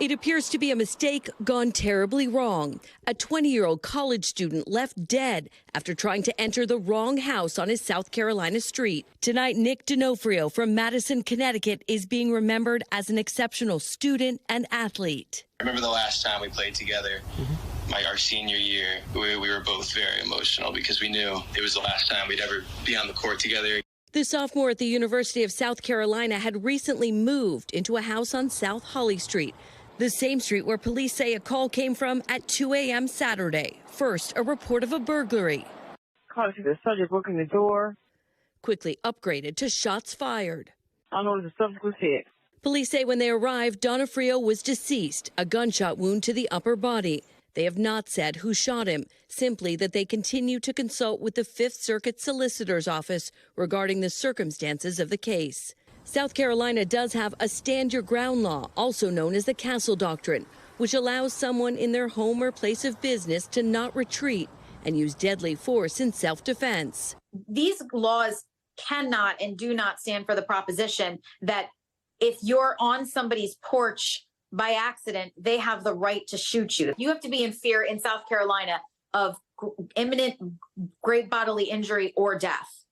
It appears to be a mistake gone terribly wrong. A 20-year-old college student left dead after trying to enter the wrong house on his South Carolina street. Tonight, Nick Donofrio from Madison, Connecticut is being remembered as an exceptional student and athlete. I remember the last time we played together, our senior year. We were both very emotional because we knew it was the last time we'd ever be on the court together. The sophomore at the University of South Carolina had recently moved into a house on South Holly Street, the same street where police say a call came from at 2 a.m. Saturday. First, a report of a burglary. Called to the subject broke in the door. Quickly upgraded to shots fired. I know the subject was hit. Police say when they arrived, Donofrio was deceased, a gunshot wound to the upper body. They have not said who shot him, simply that they continue to consult with the Fifth Circuit Solicitor's Office regarding the circumstances of the case. South Carolina does have a stand your ground law, also known as the Castle Doctrine, which allows someone in their home or place of business to not retreat and use deadly force in self-defense. These laws cannot and do not stand for the proposition that if you're on somebody's porch by accident, they have the right to shoot you. You have to be in fear in South Carolina of imminent great bodily injury or death.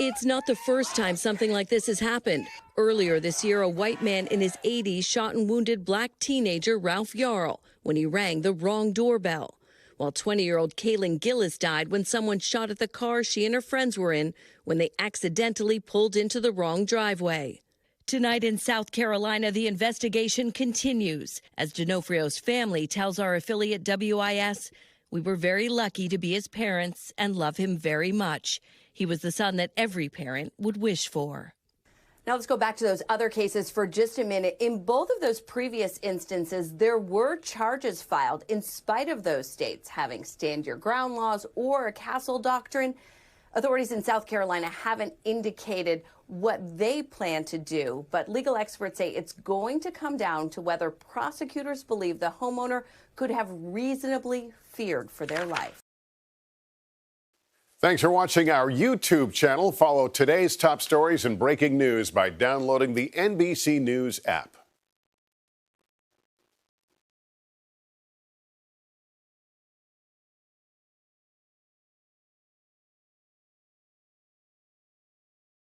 It's not the first time something like this has happened. Earlier this year, a white man in his 80s shot and wounded black teenager Ralph Yarl when he rang the wrong doorbell, while 20-year-old Kaylin Gillis died when someone shot at the car she and her friends were in when they accidentally pulled into the wrong driveway. Tonight in South Carolina, the investigation continues. As Donofrio's family tells our affiliate WIS, we were very lucky to be his parents and love him very much. He was the son that every parent would wish for. Now let's go back to those other cases for just a minute. In both of those previous instances, there were charges filed in spite of those states having stand your ground laws or a castle doctrine. Authorities in South Carolina haven't indicated what they plan to do, but legal experts say it's going to come down to whether prosecutors believe the homeowner could have reasonably feared for their life. Thanks for watching our YouTube channel. Follow today's top stories and breaking news by downloading the NBC News app.